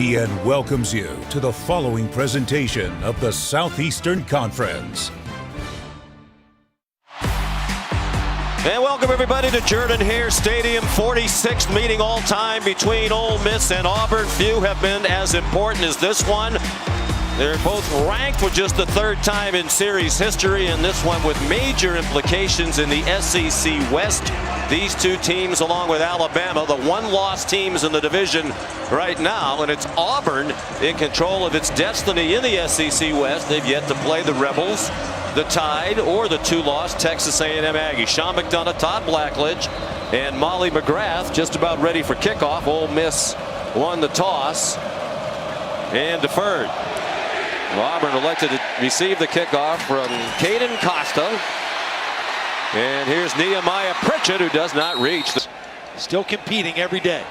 ESPN welcomes you to the following presentation of the Southeastern Conference. And welcome everybody to Jordan-Hare Stadium, 46th meeting all time between Ole Miss and Auburn. Few have been as important as this one. They're both ranked for just the third time in series history, and this one with major implications in the SEC West. These two teams, along with Alabama, the one-loss teams in the division right now, and it's Auburn in control of its destiny in the SEC West. They've yet to play the Rebels, the Tide, or the two-loss Texas A&M Aggies. Sean McDonough, Todd Blackledge, and Molly McGrath just about ready for kickoff. Ole Miss won the toss and deferred. Auburn elected to receive the kickoff from Caden Costa. And here's Nehemiah Pritchett, who does not reach. Still competing every day.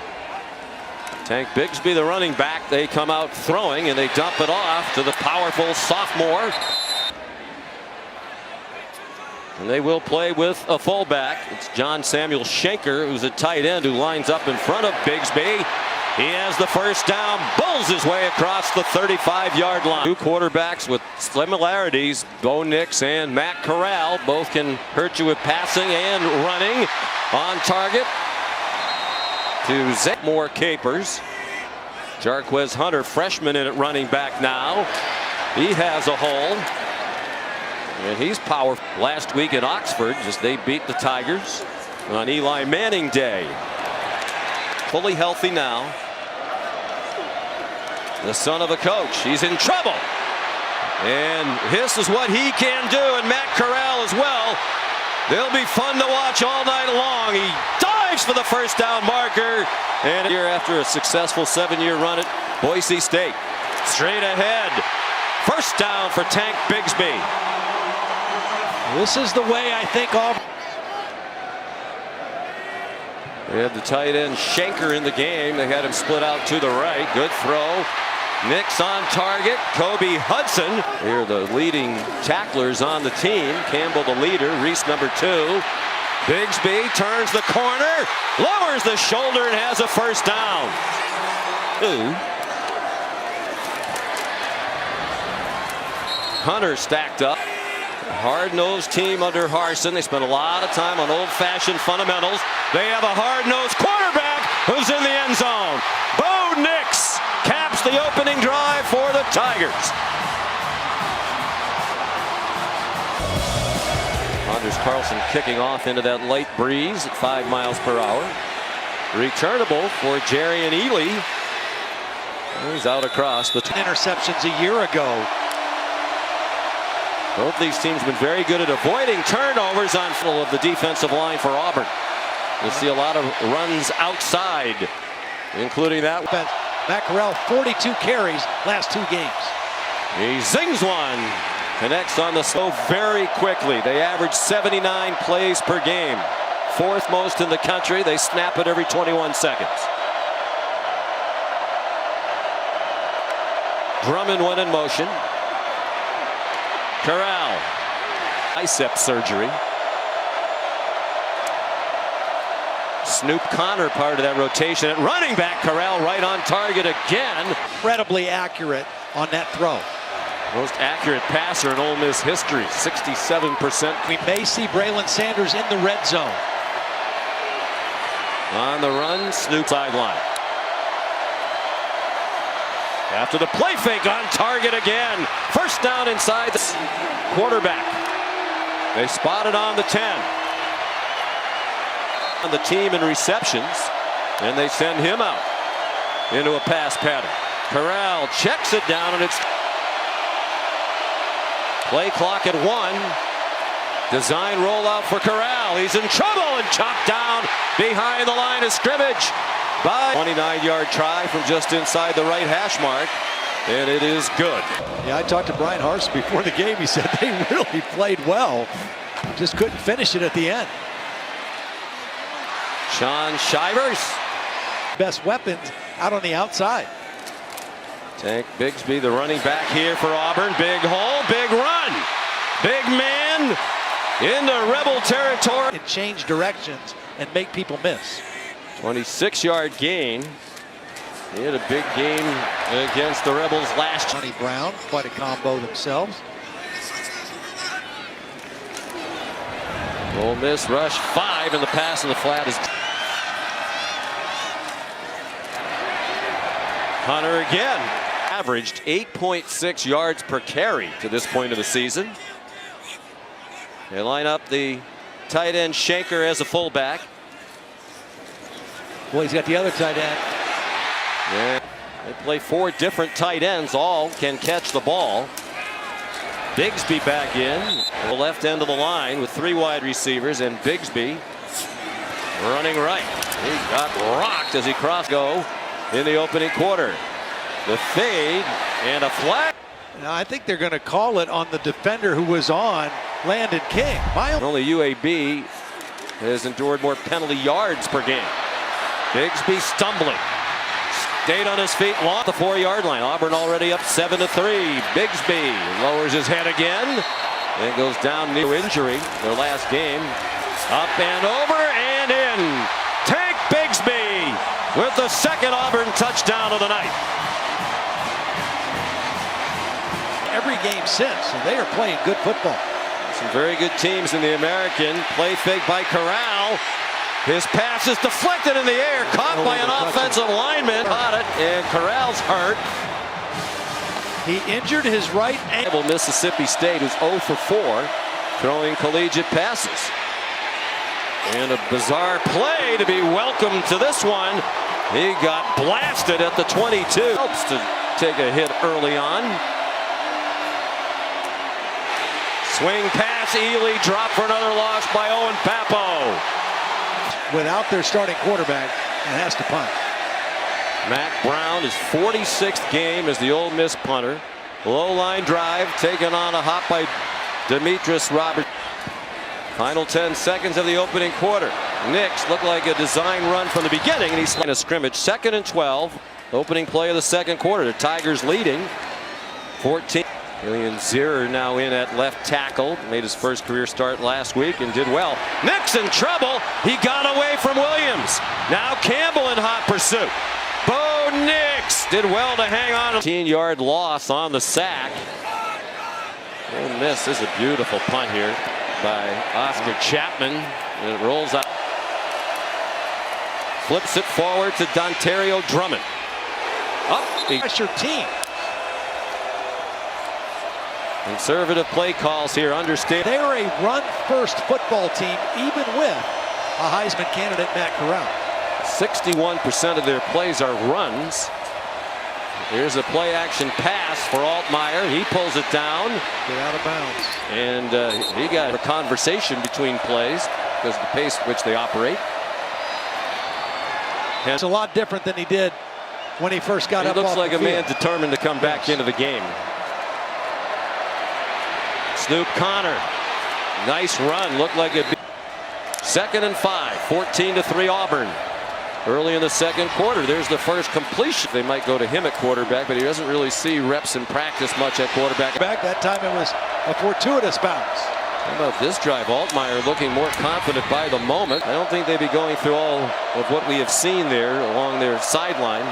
Tank Bigsby, the running back. They come out throwing, and they dump it off to the powerful sophomore. And they will play with a fullback. It's John Samuel Shanker, who's a tight end, who lines up in front of Bigsby. He has the first down, bulls his way across the 35-yard line. Two quarterbacks with similarities, Bo Nix and Matt Corral. Both can hurt you with passing and running. On target to Zach Capers. Jarquez Hunter, freshman in at running back now. He has a hole. And he's powerful. Last week at Oxford, they beat the Tigers on Eli Manning Day. Fully healthy now. The son of a coach. He's in trouble. And this is what he can do, and Matt Corral as well. They'll be fun to watch all night long. He dives for the first down marker. And a year after a successful 7-year run at Boise State. Straight ahead. First down for Tank Bigsby. This is the way I think Auburn. They had the tight end Shanker in the game. They had him split out to the right. Good throw. Nix on target. Kobe Hudson. Here are the leading tacklers on the team. Campbell the leader. Reese number 2. Bigsby turns the corner. Lowers the shoulder and has a first down. Hunter stacked up. Hard-nosed team under Harsin. They spent a lot of time on old-fashioned fundamentals. They have a hard-nosed quarterback who's in the end zone. Bo Nix caps the opening drive for the Tigers. Anders Carlson kicking off into that light breeze at 5 miles per hour. Returnable for Jerry and Ely. He's out across the interceptions a year ago. Both these teams have been very good at avoiding turnovers on full of the defensive line for Auburn. You'll see a lot of runs outside, including that. Matt Corral, 42 carries last 2 games. He zings one. Connects on the slow very quickly. They average 79 plays per game. 4th most in the country. They snap it every 21 seconds. Drummond went in motion. Corral, bicep surgery. Snoop Connor part of that rotation at running back. Corral right on target again. Incredibly accurate on that throw. Most accurate passer in Ole Miss history, 67%. We may see Braylon Sanders in the red zone. On the run, Snoop sideline. After the play fake, on target again. First down inside the quarterback. They spot it on the 10. On the team in receptions, and they send him out into a pass pattern. Corral checks it down, and it's play clock at 1. Design rollout for Corral. He's in trouble and chopped down behind the line of scrimmage. By 29-yard try from just inside the right hash mark, and it is good. Yeah, I talked to Brian Harsin before the game. He said they really played well, just couldn't finish it at the end. Sean Shivers. Best weapons out on the outside. Tank Bigsby, the running back here for Auburn. Big hole, big run. Big man into Rebel territory. And change directions and make people miss. 26-yard gain. He had a big game against the Rebels last year. Johnny Brown, quite a combo themselves. Ole Miss rush 5, and the pass in the flat is Hunter again. Averaged 8.6 yards per carry to this point of the season. They line up the tight end Shanker as a fullback. Well, he's got the other tight end. Yeah, they play 4 different tight ends. All can catch the ball. Bigsby back in the left end of the line with 3 wide receivers, and Bigsby running right. He got rocked as he crossed go in the opening quarter. The fade and a flag. Now I think they're going to call it on the defender who was on Landon King. Only UAB has endured more penalty yards per game. Bigsby stumbling. Stayed on his feet, lost the 4-yard line. Auburn already up 7-3. Bigsby lowers his head again and goes down near injury. Their last game. Up and over and in. Take Bigsby with the 2nd Auburn touchdown of the night. Every game since, so they are playing good football. Some very good teams in the American. Play fake by Corral. His pass is deflected in the air, caught by an offensive lineman. Caught it, and Corral's hurt. He injured his right ankle. Mississippi State, who's 0 for 4, throwing collegiate passes. And a bizarre play to be welcomed to this one. He got blasted at the 22. Helps to take a hit early on. Swing pass, Ely dropped for another loss by Owen Papo. Without their starting quarterback, and has to punt. Mac Brown, his 46th game as the Ole Miss punter. Low line drive taken on a hop by Demetrius Roberts. Final 10 seconds of the opening quarter. Nix looked like a design run from the beginning, and he's in a scrimmage. 2nd and 12. Opening play of the 2nd quarter. The Tigers leading 14. Julian Zierer now in at left tackle. Made his first career start last week and did well. Nix in trouble. He got away from Williams. Now Campbell in hot pursuit. Bo Nix did well to hang on. 15-yard loss on the sack. Ole Miss. This is a beautiful punt here by Oscar Chapman. And it rolls up. Flips it forward to Dontario Drummond. Up. Pressure team. Conservative play calls here. Understand. They're a run-first football team, even with a Heisman candidate, Matt Corral. 61% of their plays are runs. Here's a play-action pass for Altmaier. He pulls it down. Get out of bounds. And he got a conversation between plays because of the pace at which they operate. It's a lot different than he did when he first got up off the field. He looks like a man determined to come back into the game. Snoop Connor. Nice run. Looked like it. 2nd and 5. 14-3 Auburn. Early in the 2nd quarter. There's the first completion. They might go to him at quarterback, but he doesn't really see reps in practice much at quarterback. Back that time it was a fortuitous bounce. How about this drive? Altmaier looking more confident by the moment. I don't think they'd be going through all of what we have seen there along their sideline.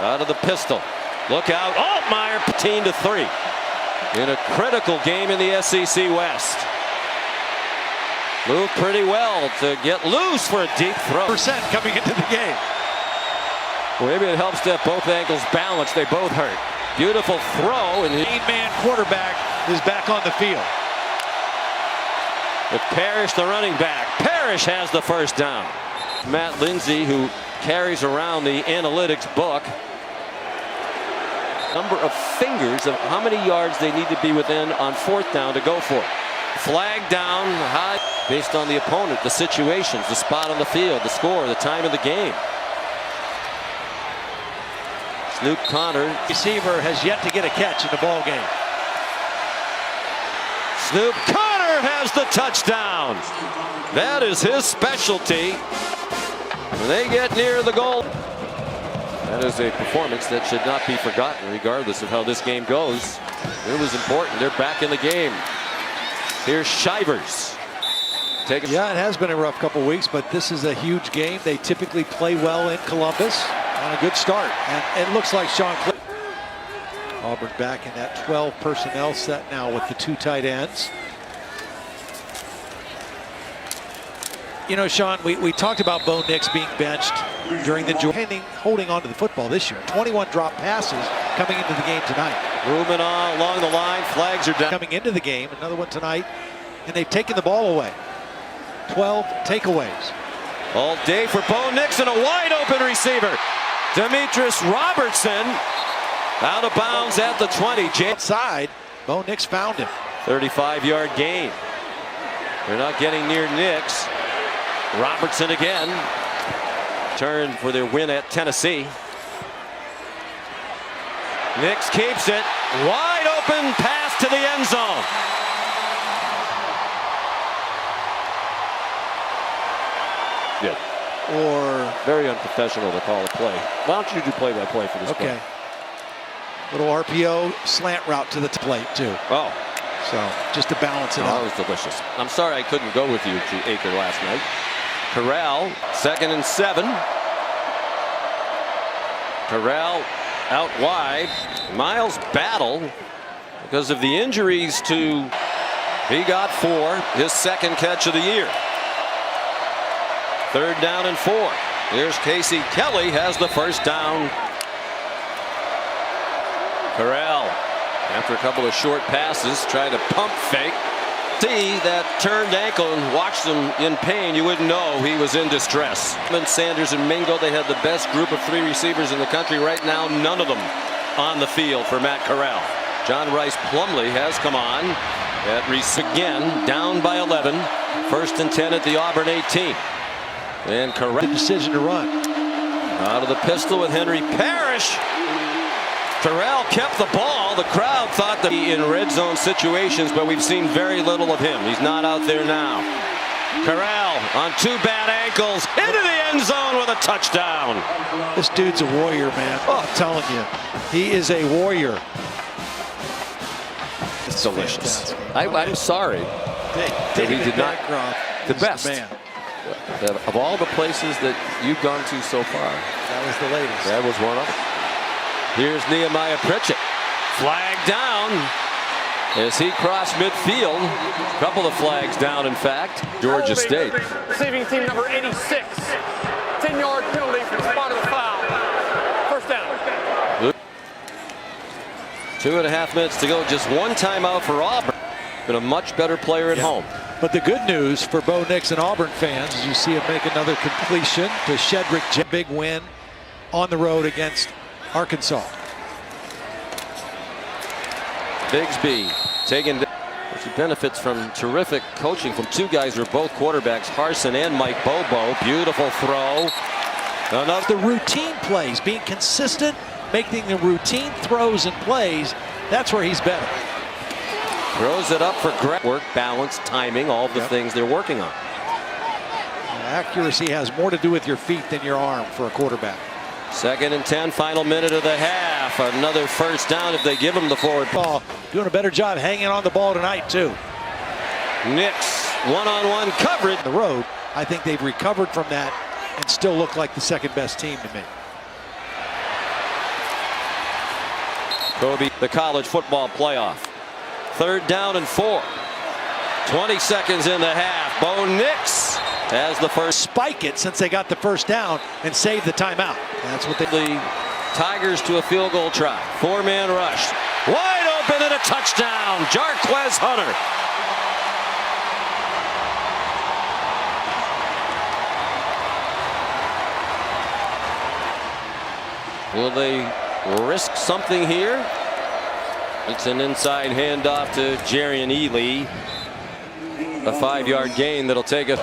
Out of the pistol. Look out. Altmaier 15-3. In a critical game in the SEC West. Moved pretty well to get loose for a deep throw. % coming into the game. Well, maybe it helps to have both ankles balanced. They both hurt. Beautiful throw. And 8-man quarterback is back on the field. With Parrish, the running back. Parrish has the first down. Matt Lindsay, who carries around the analytics book. Number of fingers of how many yards they need to be within on 4th down to go for it. Flag down high based on the opponent, the situations, the spot on the field, the score, the time of the game. Snoop Connor. Receiver has yet to get a catch in the ball game. Snoop Connor has the touchdown. That is his specialty. When they get near the goal. That is a performance that should not be forgotten regardless of how this game goes. It was important. They're back in the game. Here's Shivers. Yeah, it has been a rough couple weeks, but this is a huge game. They typically play well in Columbus. on a good start. And it looks like Sean Auburn back in that 12 personnel set now with the 2 tight ends. You know, Sean, we talked about Bo Nix being benched during the holding on to the football this year. 21 drop passes coming into the game tonight. Moving on along the line, flags are down. Coming into the game, another one tonight, and they've taken the ball away. 12 takeaways. All day for Bo Nix and a wide open receiver. Demetrius Robertson out of bounds at the 20. Outside, Bo Nix found him. 35-yard gain. They're not getting near Nix. Robertson again. Turn for their win at Tennessee. Nix keeps it. Wide open pass to the end zone. Good. Or very unprofessional to call a play. Why don't you do play-by-play for this play? Little RPO slant route to the plate too. Oh. So just to balance it out. That was delicious. I'm sorry I couldn't go with you to Acre last night. Corral, 2nd and 7. Corral out wide. Miles battle because of the injuries to, he got 4, his 2nd catch of the year. 3rd down and 4. Here's Casey Kelly has the 1st down. Corral, after a couple of short passes, tried to pump fake. See that turned ankle and watched him in pain, you wouldn't know he was in distress. Sanders and Mingo, they had the best group of 3 receivers in the country. Right now, none of them on the field for Matt Corral. John Rice Plumlee has come on at again, down by 11. 1st and 10 at the Auburn 18. And Corral. The decision to run. Out of the pistol with Henry Parrish. Corral kept the ball. The crowd thought that he in red zone situations, but we've seen very little of him. He's not out there now. Corral on 2 bad ankles into the end zone with a touchdown. This dude's a warrior, man. I'm telling you, he is a warrior. It's delicious. I'm sorry that he did not. The best. Of all the places that you've gone to so far, that was the latest. That was one of them. Here's Nehemiah Pritchett. Flag down as he crossed midfield. A couple of flags down, in fact. Georgia State. Receiving team number 86. 10-yard penalty for the spot of the foul. 1st down. 2.5 minutes to go. Just 1 timeout for Auburn. Been a much better player at home. But the good news for Bo Nix and Auburn fans is you see him make another completion to Shedrick. Big win on the road against Arkansas. Bigsby taking. She benefits from terrific coaching from 2 guys who are both quarterbacks, Harsin and Mike Bobo. Beautiful throw. Another the routine plays, being consistent, making the routine throws and plays. That's where he's better. Throws it up for work, balance, timing, all the things they're working on. Accuracy has more to do with your feet than your arm for a quarterback. 2nd and 10, final minute of the half. Another 1st down if they give him the forward ball. Doing a better job hanging on the ball tonight, too. Nix, one-on-one coverage. The road, I think they've recovered from that and still look like the 2nd-best team to me. Kobe, the college football playoff. 3rd down and 4. 20 seconds in the half. Bo Nix has the first. Spike it since they got the 1st down and save the timeout. That's what they. The Tigers to a field goal try. 4-man rush. Wide open and a touchdown. Jarquez Hunter. Will they risk something here? It's an inside handoff to Jarian Ely. A 5-yard gain that'll take it.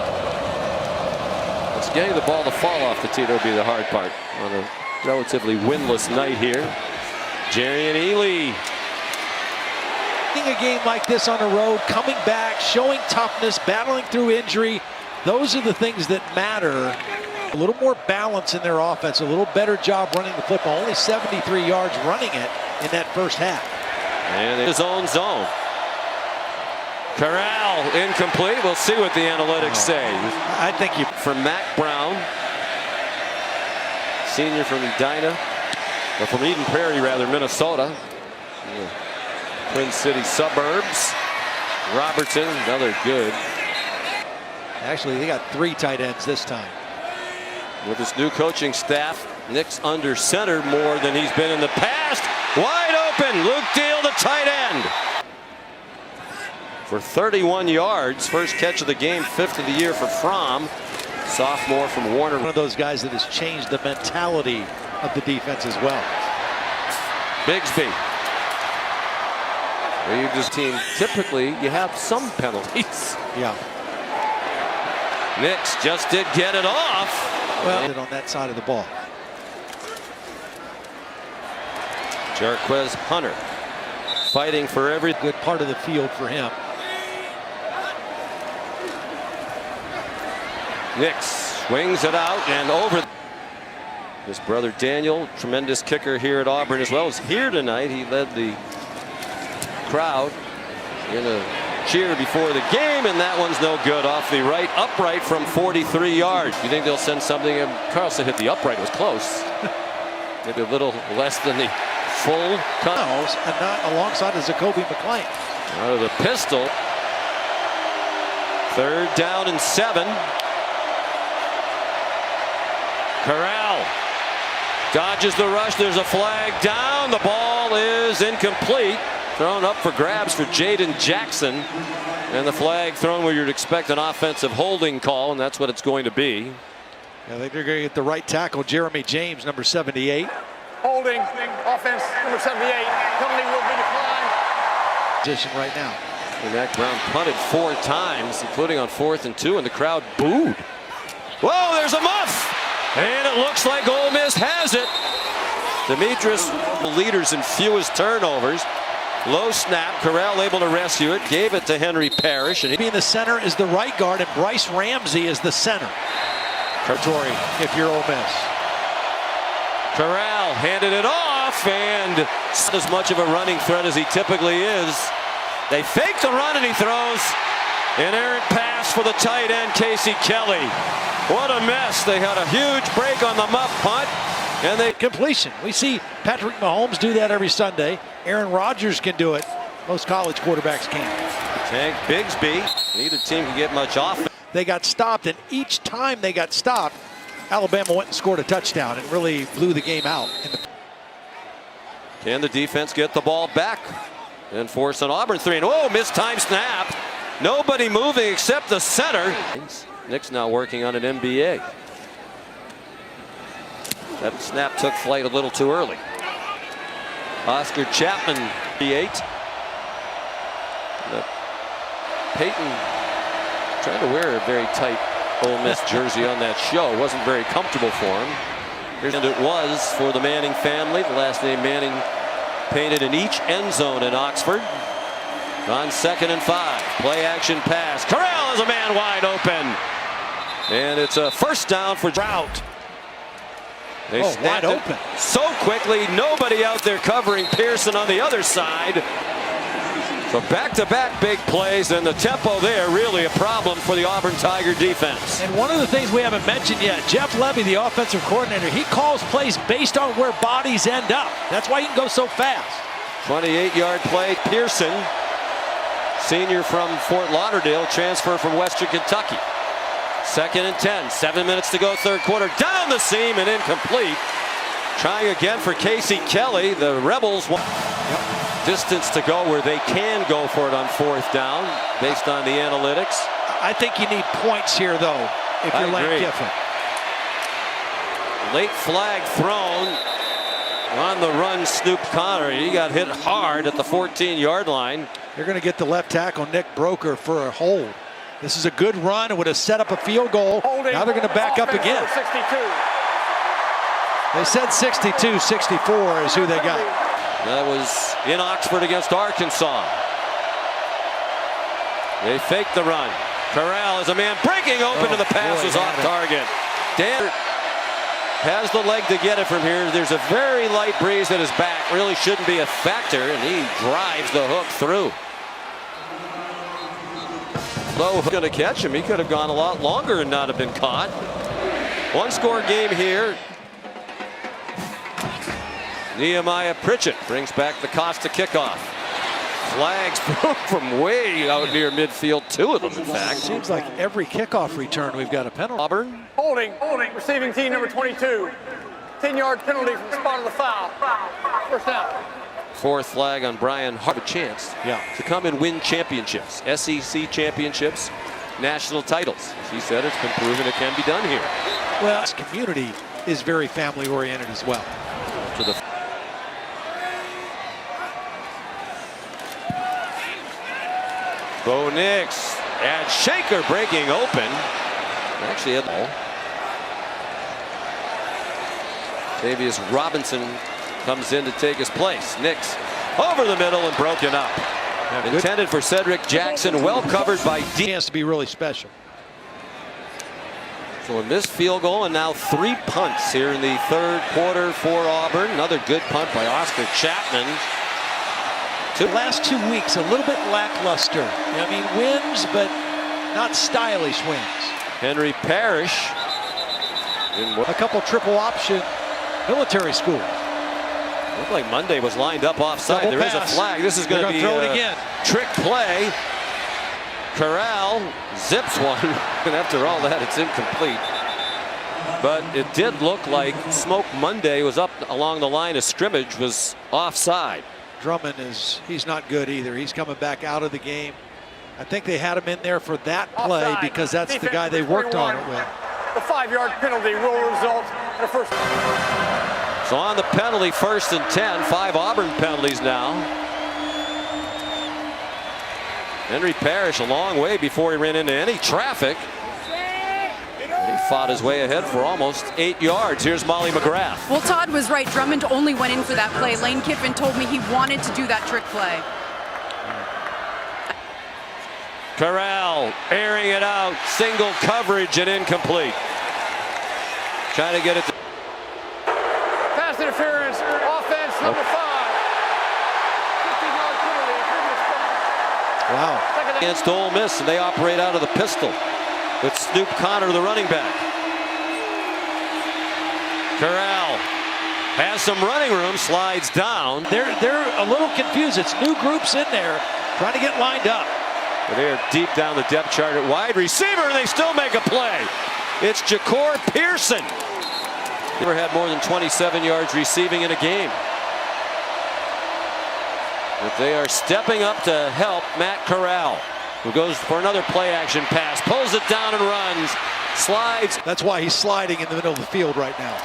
It's getting the ball to fall off the tee. That'll be the hard part on a relatively winless night here. Jarian Ely. A game like this on the road, coming back, showing toughness, battling through injury. Those are the things that matter. A little more balance in their offense, a little better job running the football. Only 73 yards running it in that 1st half. And his own zone. Corral incomplete. We'll see what the analytics say. I think you from Mac Brown. senior from Edina, or from Eden Prairie rather, Minnesota. Twin City suburbs. Robertson, another good. Actually, they got 3 tight ends this time. With his new coaching staff, Nick's under center more than he's been in the past. Wide open, Luke Deal, the tight end. For 31 yards, first catch of the game, 5th of the year for Fromm. Sophomore from Warner. One of those guys that has changed the mentality of the defense as well. Bigsby. This team, typically, you have some penalties. Yeah. Nix just did get it off. Well, on that side of the ball. Jarquez Hunter fighting for every good part of the field for him. Nix swings it out and over. His brother Daniel, tremendous kicker here at Auburn as well, is here tonight. He led the crowd in a cheer before the game, and that one's no good. Off the right upright from 43 yards. You think they'll send something? Carlson hit the upright. It was close. Maybe a little less than the full cut. And not alongside of Zacoby McClain. Out of the pistol. 3rd down and 7. Corral dodges the rush. There's a flag down. The ball is incomplete. Thrown up for grabs for Jaden Jackson. And the flag thrown where you'd expect an offensive holding call, and that's what it's going to be. I think they're going to get the right tackle, Jeremy James, number 78. Holding, offense, number 78. Penalty will be declined. Position right now. And Mac Brown punted 4 times, including on 4th and 2, and the crowd booed. Whoa, there's a muff! And it looks like Ole Miss has it. Demetrius, the leaders in fewest turnovers. Low snap, Corral able to rescue it, gave it to Henry Parrish. And in the center is the right guard, and Bryce Ramsey is the center. Territory, if you're Ole Miss. Corral handed it off, and not as much of a running threat as he typically is. They fake the run, and he throws an errant pass for the tight end, Casey Kelly. What a mess. They had a huge break on the muff punt, and they completion. We see Patrick Mahomes do that every Sunday. Aaron Rodgers can do it. Most college quarterbacks can't. Tank Bigsby. Neither team can get much offense. They got stopped, and each time they got stopped, Alabama went and scored a touchdown and really blew the game out. Can the defense get the ball back and force an Auburn 3? And oh, missed time snap. Nobody moving except the center. Nick's now working on an MBA. That snap took flight a little too early. Oscar Chapman, 8. Peyton trying to wear a very tight Ole Miss jersey on that show. It wasn't very comfortable for him. And it was for the Manning family. The last name Manning painted in each end zone in Oxford. On 2nd and 5. Play action pass. Corral has a man wide open. And it's a first down for Trout. They wide open. So quickly, nobody out there covering Pearson on the other side. So back-to-back big plays, and the tempo there really a problem for the Auburn Tiger defense. And one of the things we haven't mentioned yet, Jeff Levy, the offensive coordinator, he calls plays based on where bodies end up. That's why he can go so fast. 28-yard play, Pearson, senior from Fort Lauderdale, transfer from Western Kentucky. 2nd and 10, 7 minutes to go, 3rd quarter. Down the seam and incomplete. Trying again for Casey Kelly. The Rebels want distance to go where they can go for it on 4th down based on the analytics. I think you need points here, though, if you're Lane Kiffin. Late flag thrown. On the run, Snoop Connor. He got hit hard at the 14-yard line. They're going to get the left tackle, Nick Broker, for a hold. This is a good run. It would have set up a field goal. Holding. Now they're going to back up again. 62. They said 62, 64 is who they got. That was in Oxford against Arkansas. They faked the run. Corral is a man breaking open, and the pass was off target. Dan has the leg to get it from here. There's a very light breeze at his back. Really shouldn't be a factor, and he drives the hook through. Low going to catch him. He could have gone a lot longer and not have been caught. One-score game here. Nehemiah Pritchett brings back the Costa kickoff. Flags from way out near midfield, 2 of them in fact. Seems like every kickoff return we've got a penalty. Auburn. Holding, receiving team number 22. 10-yard penalty from the spot of the foul. First down. 4th flag on Brian Hart. A chance to come and win championships, SEC championships, national titles. As he said, it's been proven it can be done here. Well, this community is very family oriented as well. To the Bo Nix and Shaker breaking open. Actually had the ball. Davius Robinson comes in to take his place. Nix over the middle and broken up. Intended for Cedric Jackson, well covered by D. Chance to be really special. So a missed field goal and now 3 punts here in the 3rd quarter for Auburn. Another good punt by Oscar Chapman. The last 2 weeks a little bit lackluster. I mean, wins, but not stylish wins. Henry Parrish. A couple triple option military schools. Looked like Monday was lined up offside. Double there is pass. a flag. This is going to be throw it again. Trick play. Corral zips one. And after all that, it's incomplete. But it did look like Smoke Monday was up along the line of scrimmage, was offside. Drummond he's not good either. He's coming back out of the game. I think they had him in there for that play Offside. because that's the guy they worked on it with. The 5-yard penalty will result in a first. So on the penalty, 1st and 10, 5 Auburn penalties now. Henry Parrish a long way before he ran into any traffic. And he fought his way ahead for almost 8 yards. Here's Molly McGrath. Well, Todd was right. Drummond only went in for that play. Lane Kiffin told me he wanted to do that trick play. Corral airing it out. Single coverage and incomplete. Trying to get it. Pass interference, offense number 5. 15-yard penalty. Wow. Against Ole Miss, and they operate out of the pistol with Snoop Connor, the running back. Corral has some running room, slides down. They're a little confused. It's new groups in there trying to get lined up. But they're deep down the depth chart at wide receiver, and they still make a play. It's Ja'Cour Pearson. Never had more than 27 yards receiving in a game. But they are stepping up to help Matt Corral, who goes for another play action pass, pulls it down and runs, slides. That's why he's sliding in the middle of the field right now.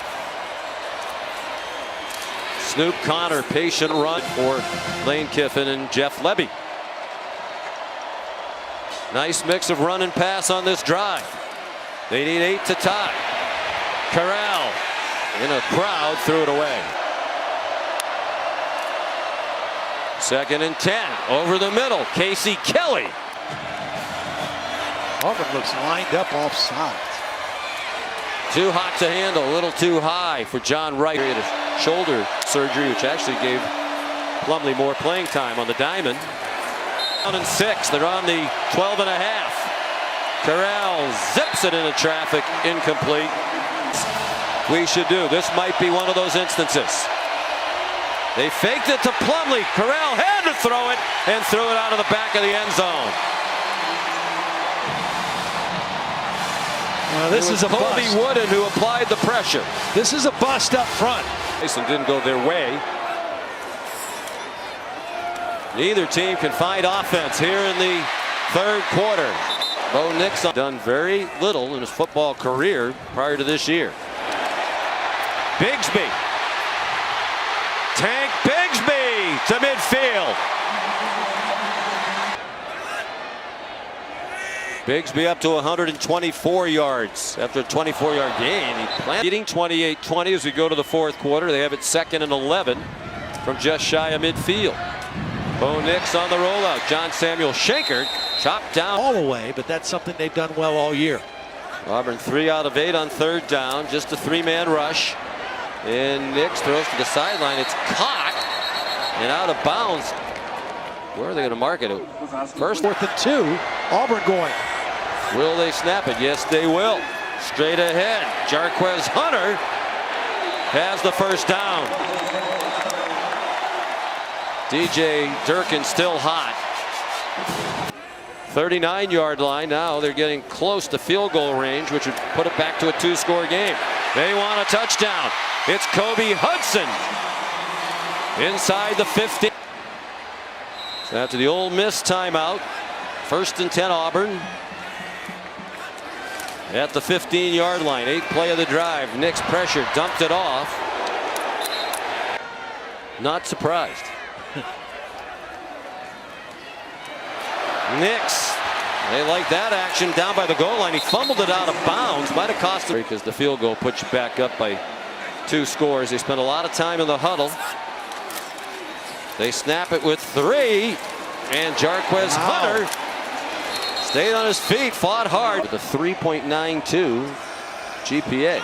Snoop Connor, patient run for Lane Kiffin and Jeff Lebby. Nice mix of run and pass on this drive. They need 8 to tie. Corral in a crowd threw it away. 2nd and 10 over the middle. Casey Kelly. Auburn looks lined up offside. Too hot to handle, a little too high for John Wright. He had a shoulder surgery, which actually gave Plumlee more playing time on the diamond. 1 and 6. They're on the 12 and a half. Corral zips it into traffic, incomplete. We should do. This might be one of those instances. They faked it to Plumlee. Corral had to throw it and threw it out of the back of the end zone. Well, this is a Colby bust. Wooden who applied the pressure. This is a bust up front. Mason didn't go their way. Neither team can find offense here in the 3rd quarter. Bo Nix done very little in his football career prior to this year. Bigsby. Tank Bigsby to midfield. Bigsby up to 124 yards after a 24-yard gain. He leading 28-20 as we go to the 4th quarter. They have it 2nd and 11 from just shy of midfield. Bo Nix on the rollout. John Samuel Shaker chopped down all the way, but that's something they've done well all year. Auburn 3 out of 8 on 3rd down. Just a 3-man rush. And Nix throws to the sideline. It's caught and out of bounds. Where are they going to mark it? First. 4th and 2. Auburn going. Will they snap it? Yes, they will. Straight ahead. Jarquez Hunter has the first down. DJ Durkin still hot. 39-yard line. Now they're getting close to field goal range, which would put it back to a 2-score game. They want a touchdown. It's Kobe Hudson inside the 50. So after the Ole Miss timeout, 1st and 10 Auburn at the 15-yard line. 8th play of the drive. Nick's pressure, dumped it off. Not surprised. Nix, they like that action down by the goal line. He fumbled it out of bounds. Might have cost him because the field goal puts you back up by 2 scores. They spent a lot of time in the huddle. They snap it with 3, and Jarquez Hunter stayed on his feet, fought hard with a 3.92 GPA.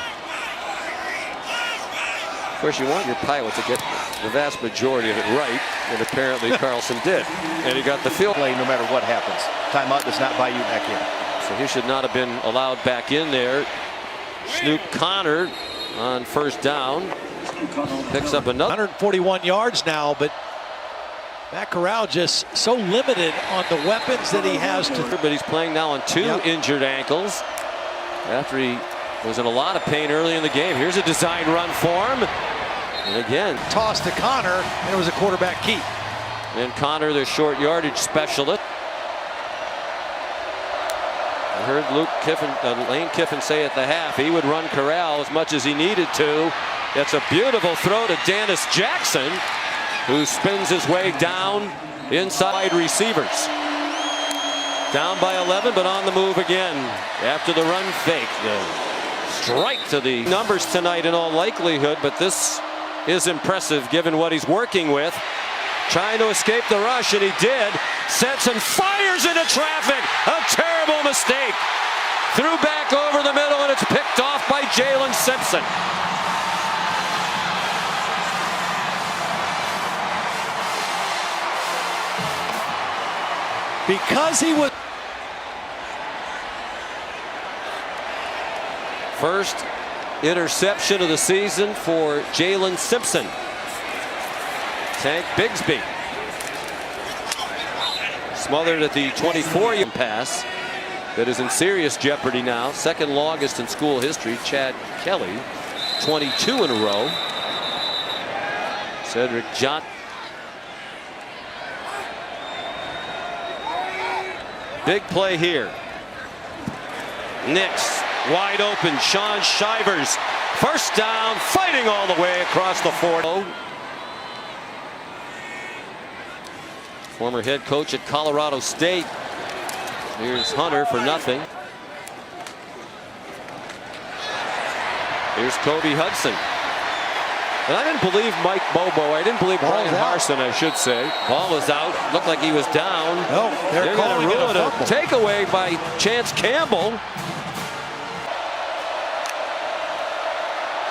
Of course, you want your pilot to get the vast majority of it right, and apparently Carlson did. And he got the field play no matter what happens. Timeout does not buy you back in. So he should not have been allowed back in there. Snoop Connor on 1st down. Picks up another. 141 yards now, but Matt Corral just so limited on the weapons that he has to. But he's playing now on 2 injured ankles after he was in a lot of pain early in the game. Here's a design run for him. And again, toss to Connor, and it was a quarterback keep. And Connor, the short yardage specialist. I heard Lane Kiffin say at the half he would run Corral as much as he needed to. That's a beautiful throw to Dennis Jackson, who spins his way down inside receivers. Down by 11, but on the move again after the run fake. The strike to the numbers tonight in all likelihood, but this is impressive given what he's working with. Trying to escape the rush, and he did. Sets and fires into traffic. A terrible mistake. Threw back over the middle, and it's picked off by Jalen Simpson. Because he was. First interception of the season for Jalen Simpson. Tank Bigsby smothered at the 24-yard pass that is in serious jeopardy now. 2nd longest in school history. Chad Kelly, 22 in a row. Cedric John. Big play here. Nix wide open. Sean Shivers, 1st down, fighting all the way across the 40. Former head coach at Colorado State. Here's Hunter for nothing. Here's Kobe Hudson. And I didn't believe Mike Bobo. I didn't believe Brian Harsin, I should say. Ball was out. Looked like he was down. No, they're calling it a takeaway by Chance Campbell.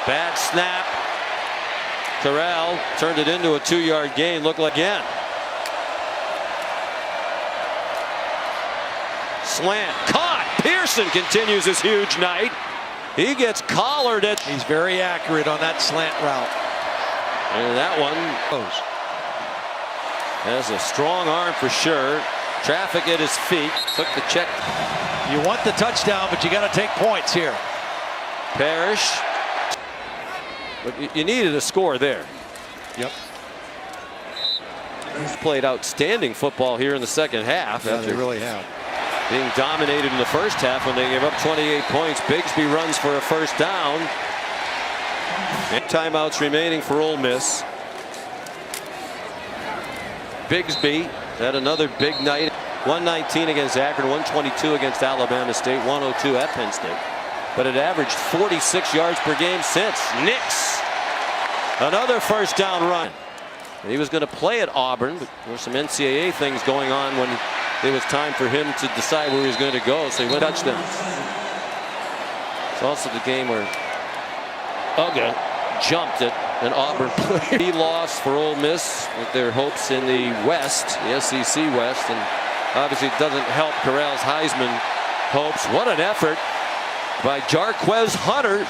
Bad snap. Corral turned it into a 2-yard gain. Looked like again. Slant caught. Pearson continues his huge night. He gets collared at. He's very accurate on that slant route. And that one has a strong arm for sure. Traffic at his feet. Took the check. You want the touchdown, but you got to take points here. Parrish. But you needed a score there. Yep. He's played outstanding football here in the 2nd half. Yeah, after they really have. Being dominated in the 1st half when they gave up 28 points. Bigsby runs for a 1st down. And timeouts remaining for Ole Miss. Bigsby had another big night. 119 against Akron, 122 against Alabama State, 102 at Penn State. But it averaged 46 yards per game since. Nix, another 1st down run. And he was going to play at Auburn, but there were some NCAA things going on when it was time for him to decide where he was going to go, so he went touchdown. It's also the game where Uga jumped it, and Auburn played. He lost for Ole Miss with their hopes in the West, the SEC West, and obviously it doesn't help Corral's Heisman hopes. What an effort by Jarquez Hunter.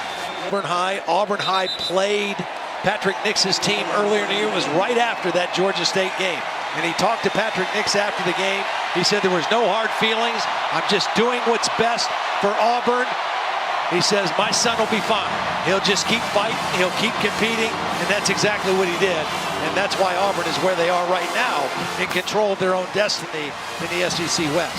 Auburn High played Patrick Nix's team earlier in the year was right after that Georgia State game. And he talked to Patrick Nix after the game. He said there was no hard feelings. I'm just doing what's best for Auburn. He says, my son will be fine. He'll just keep fighting. He'll keep competing. And that's exactly what he did. And that's why Auburn is where they are right now, in control of their own destiny in the SEC West.